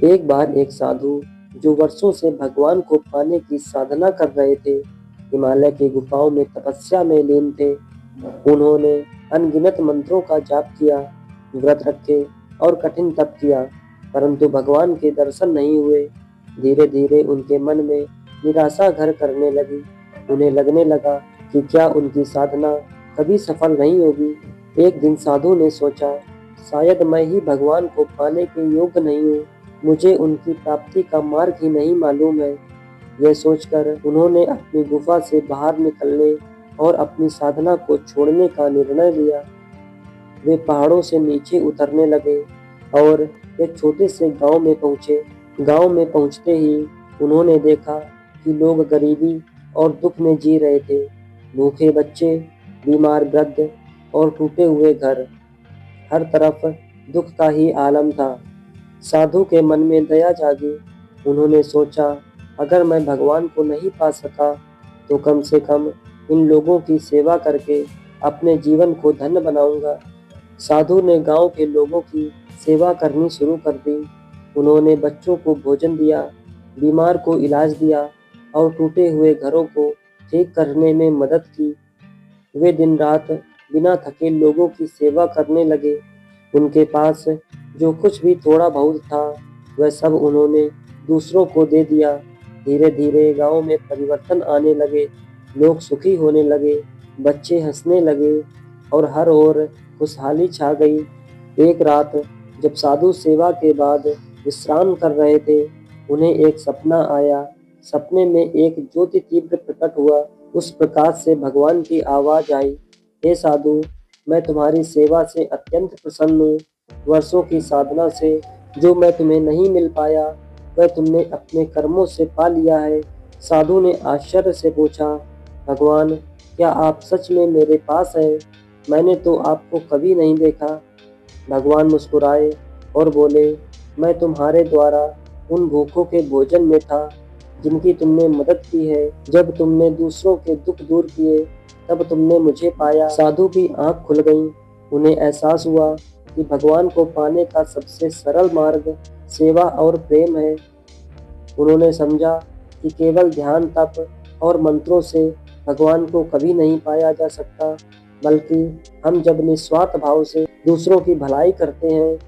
एक बार एक साधु जो वर्षों से भगवान को पाने की साधना कर रहे थे, हिमालय की गुफाओं में तपस्या में लीन थे। उन्होंने अनगिनत मंत्रों का जाप किया, व्रत रखे और कठिन तप किया, परंतु भगवान के दर्शन नहीं हुए। धीरे धीरे उनके मन में निराशा घर करने लगी। उन्हें लगने लगा कि क्या उनकी साधना कभी सफल नहीं होगी। एक दिन साधु ने सोचा, शायद मैं ही भगवान को पाने के योग्य नहीं हूँ, मुझे उनकी प्राप्ति का मार्ग ही नहीं मालूम है। यह सोचकर उन्होंने अपनी गुफा से बाहर निकलने और अपनी साधना को छोड़ने का निर्णय लिया। वे पहाड़ों से नीचे उतरने लगे और एक छोटे से गांव में पहुंचे। गांव में पहुंचते ही उन्होंने देखा कि लोग गरीबी और दुख में जी रहे थे। भूखे बच्चे, बीमार वृद्ध और टूटे हुए घर, हर तरफ दुख का ही आलम था। साधु के मन में दया जागी। उन्होंने सोचा, अगर मैं भगवान को नहीं पा सका तो कम से कम इन लोगों की सेवा करके अपने जीवन को धन्य बनाऊंगा। साधु ने गांव के लोगों की सेवा करनी शुरू कर दी। उन्होंने बच्चों को भोजन दिया, बीमार को इलाज दिया और टूटे हुए घरों को ठीक करने में मदद की। वे दिन रात बिना थके लोगों की सेवा करने लगे। उनके पास जो कुछ भी थोड़ा बहुत था, वह सब उन्होंने दूसरों को दे दिया। धीरे धीरे गांव में परिवर्तन आने लगे, लोग सुखी होने लगे, बच्चे हंसने लगे और हर ओर खुशहाली छा गई। एक रात जब साधु सेवा के बाद विश्राम कर रहे थे, उन्हें एक सपना आया। सपने में एक ज्योति तीव्र प्रकट हुआ। उस प्रकाश से भगवान की आवाज आई, हे साधु, मैं तुम्हारी सेवा से अत्यंत प्रसन्न हूँ। वर्षों की साधना से जो मैं तुम्हें नहीं मिल पाया, वह तुमने अपने कर्मों से पा लिया है। साधु ने आश्चर्य से पूछा, भगवान, क्या आप सच में मेरे पास हैं? मैंने तो आपको कभी नहीं देखा। भगवान मुस्कुराए और बोले, मैं तुम्हारे द्वारा उन भूखों के भोजन में था जिनकी तुमने मदद की है। जब तुमने दूसरों के दुख दूर किए, तब तुमने मुझे पाया। साधु की आंख खुल गई। उन्हें एहसास हुआ कि भगवान को पाने का सबसे सरल मार्ग सेवा और प्रेम है। उन्होंने समझा कि केवल ध्यान, तप और मंत्रों से भगवान को कभी नहीं पाया जा सकता, बल्कि हम जब निस्वार्थ भाव से दूसरों की भलाई करते हैं,